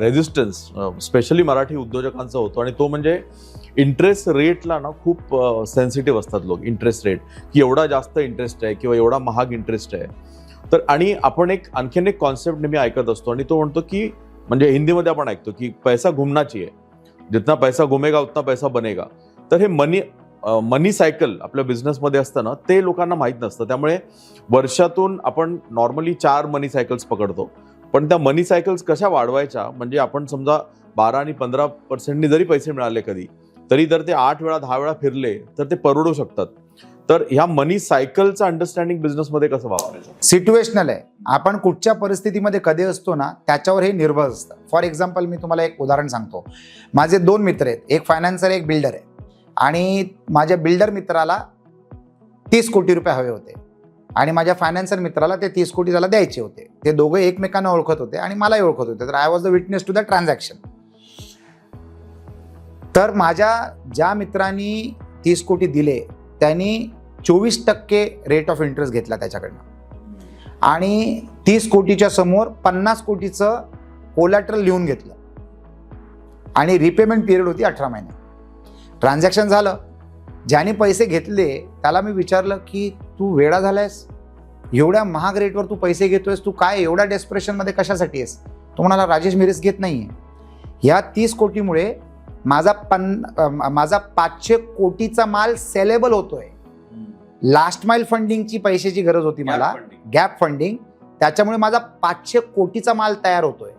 Resistance specially Marathi उद्योजकांचा होतो आणि तो म्हणजे इंटरेस्ट रेटला ना खूप सेन्सिटिव्ह असतात लोक. इंटरेस्ट रेट की एवढा जास्त इंटरेस्ट आहे किंवा एवढा महाग इंटरेस्ट आहे. तर आणि आपण आणखीन एक कॉन्सेप्ट नेहमी ऐकत असतो आणि तो म्हणतो की म्हणजे हिंदीमध्ये आपण ऐकतो की पैसा घुमना चाहिए, जितना पैसा घुमेगा उतना पैसा बनेगा. तर हे मनी सायकल आपल्या बिझनेसमध्ये असतं ना, ते लोकांना माहीत नसतं. त्यामुळे वर्षातून आपण नॉर्मली 4 मनी सायकल्स पकडतो, पण त्या मनी सायकल्स कशा वाढवायच्या म्हणजे आपण समजा 12 आणि 15% जरी पैसे मिळाले कधी तरी जर ते 8 वेळा 10 वेळा फिरले तर ते परवडू शकतात. तर ह्या मनी सायकलचं अंडरस्टँडिंग बिझनेसमध्ये कसं वापरायचं? सिच्युएशनल आहे. आपण कुठच्या परिस्थितीमध्ये कधी असतो ना त्याच्यावर हे निर्भर असतं. फॉर एक्झाम्पल मी तुम्हाला एक उदाहरण सांगतो. माझे 2 मित्र आहेत, एक फायनान्सर एक बिल्डर आहे आणि माझ्या बिल्डर मित्राला 30 कोटी रुपये हवे होते आणि माझ्या फायनान्सर मित्राला ते 30 कोटी त्याला द्यायचे होते. ते दोघे एकमेकांना ओळखत होते आणि मलाही ओळखत होते. तर I was the witness to the transaction. तर माझ्या ज्या मित्रांनी 30 कोटी दिले त्यांनी 24% रेट ऑफ इंटरेस्ट घेतला त्याच्याकडनं आणि 30 कोटीच्या समोर 50 कोटीचं कोलॅटरल लिहून घेतलं आणि रिपेमेंट पिरियड होती 18 महिने. ट्रान्झॅक्शन झालं. ज्याने पैसे घेतले त्याला मी विचारलं की तू वेडा झालायस, एवढ्या महाग रेटवर तू पैसे घेतोयस, तू काय एवढ्या डेस्परेशनमध्ये कशासाठी आहेस? तो म्हणाला राजेश मी रिस्क घेत नाहीये. ह्या 30 कोटीमुळे माझा 500 कोटीचा माल सेलेबल होतोय. लास्ट माइल फंडिंगची पैशाची गरज होती मला, गॅप फंडिंग, त्याच्यामुळे माझा 500 कोटीचा माल तयार होतोय.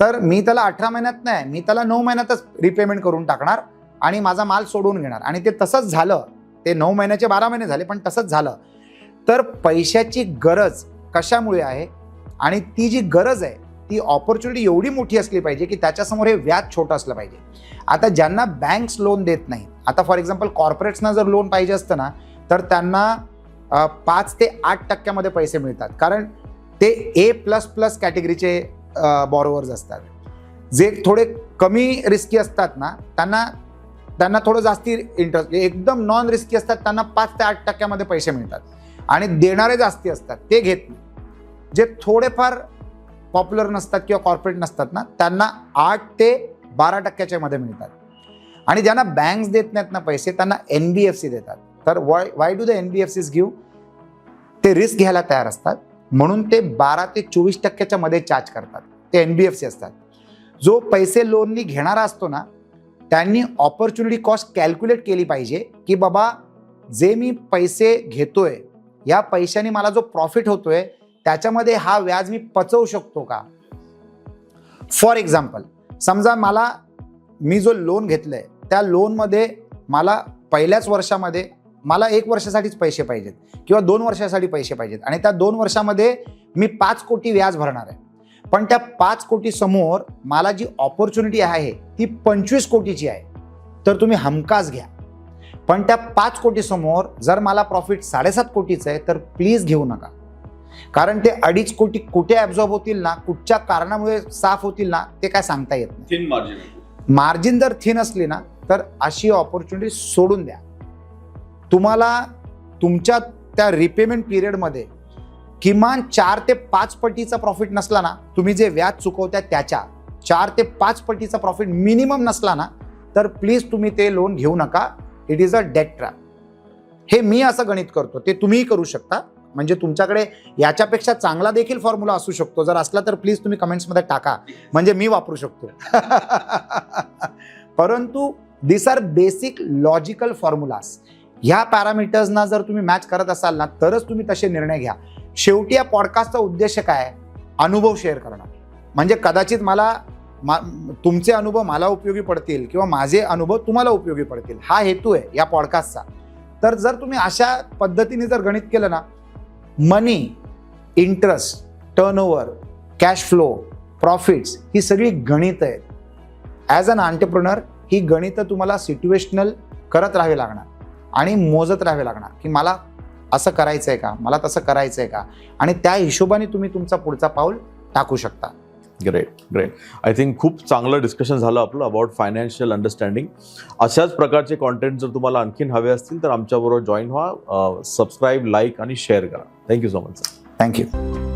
तर मी त्याला 18 महिन्यात नाही, मी त्याला 9 महिन्यातच रिपेमेंट करून टाकणार आणि माझा माल सोडून घेणार. आणि ते तसंच झालं. ते 9 महिन्याचे 12 महिने झाले पण तसंच झालं. तर पैशाची गरज कशामुळे आहे आणि ती जी गरज आहे ती ऑपॉर्च्युनिटी एवढी मोठी असली पाहिजे की त्याच्यासमोर हे व्याज छोटं असलं पाहिजे. आता ज्यांना बँक्स लोन देत नाही, आता फॉर एक्झाम्पल कॉर्पोरेट्सना जर लोन पाहिजे असतं ना तर त्यांना 5 ते 8% पैसे मिळतात, कारण ते A++ कॅटेगरीचे बॉरोवर्स असतात. जे थोडे कमी रिस्की असतात ना त्यांना थोडं जास्ती इंटरेस्ट, एकदम नॉन रिस्की असतात त्यांना 5 ते 8% पैसे मिळतात आणि देणारे जास्ती असतात ते घेत नाही. जे थोडेफार पॉप्युलर नसतात किंवा कॉर्पोरेट नसतात ना त्यांना 8 ते 12% मध्ये मिळतात. आणि ज्यांना बँक्स देत नाहीत ना पैसे त्यांना NBFC देतात. तर why do the NBFCs give? ते रिस्क घ्यायला तयार असतात म्हणून ते 12 ते 24% मध्ये चार्ज करतात. ते NBFC असतात. जो पैसे लोननी घेणारा असतो ना त्यांनी ऑपॉर्च्युनिटी कॉस्ट कॅल्क्युलेट केली पाहिजे की बाबा जे मी पैसे घेतोय या पैशाने मला जो प्रॉफिट होतोय त्याच्यामध्ये हा व्याज मी पचवू शकतो का. फॉर एक्झाम्पल समजा मी जो लोन घेतलंय त्या लोनमध्ये मला पहिल्याच वर्षामध्ये मला 1 वर्षासाठीच पैसे पाहिजेत किंवा 2 वर्षासाठी पैसे पाहिजेत आणि त्या 2 वर्षामध्ये मी 5 कोटी व्याज भरणार आहे. पण त्या 5 कोटी समोर मला जी ऑपॉर्च्युनिटी आहे ती 25 कोटीची आहे. तर तुम्ही हमखास घ्या. पण त्या 5 कोटी समोर जर मला प्रॉफिट 7.5 कोटीचं आहे तर प्लीज घेऊ नका, कारण ते 2.5 कोटी कुठे ॲब्झॉर्ब होतील ना, कुठच्या कारणामुळे साफ होतील ना ते काय सांगता येत नाही. थिन मार्जिन जर थिन असली ना तर अशी ऑपॉर्च्युनिटी सोडून द्या. तुम्हाला तुमच्या त्या रिपेमेंट पिरियडमध्ये किमान 4 ते 5 पटीचा प्रॉफिट नसला ना, तुम्ही जे व्याज चुकवता त्याच्या 4 ते 5 पटीचा प्रॉफिट मिनिमम नसला ना तर प्लीज तुम्ही ते लोन घेऊ नका. It is a debt trap. हे मी असं गणित करतो, ते तुम्हीही करू शकता. म्हणजे तुमच्याकडे याच्यापेक्षा चांगला देखील फॉर्म्युला असू शकतो. जर असला तर प्लीज तुम्ही कमेंट्समध्ये टाका, म्हणजे मी वापरू शकतो. परंतु दिस आर बेसिक लॉजिकल फॉर्म्युलास. ह्या पॅरामीटर्सना जर तुम्ही मॅच करत असाल ना तरच तुम्ही तसे निर्णय घ्या. शेवटी या पॉडकास्टचा उद्देश काय? अनुभव शेअर करणं. म्हणजे कदाचित तुमचे अनुभव मला उपयोगी पडतील किंवा माझे अनुभव तुम्हाला उपयोगी पडतील, हा हेतू आहे या पॉडकास्टचा. तर जर तुम्ही अशा पद्धतीने जर गणित केलं ना, money, interest, turnover, cash flow, profits ही सगळी गणित आहेत. ॲज अन एंटरप्रेन्योर ही गणितं तुम्हाला सिच्युएशनल करत राहावी लागणार आणि मोजत राहावे लागणार की मला असं करायचं आहे का, मला तसं करायचं आहे का, आणि त्या हिशोबाने तुम्ही तुमचा पुढचा पाऊल टाकू शकता. ग्रेट. आय थिंक खूप चांगलं डिस्कशन झालं आपलं अबाउट फायनान्शियल अंडरस्टँडिंग. अशाच प्रकारचे कॉन्टेंट जर तुम्हाला आणखीन हवे असतील तर आमच्याबरोबर जॉईन व्हा, सबस्क्राईब, लाईक आणि शेअर करा. Thank you so much. थँक्यू.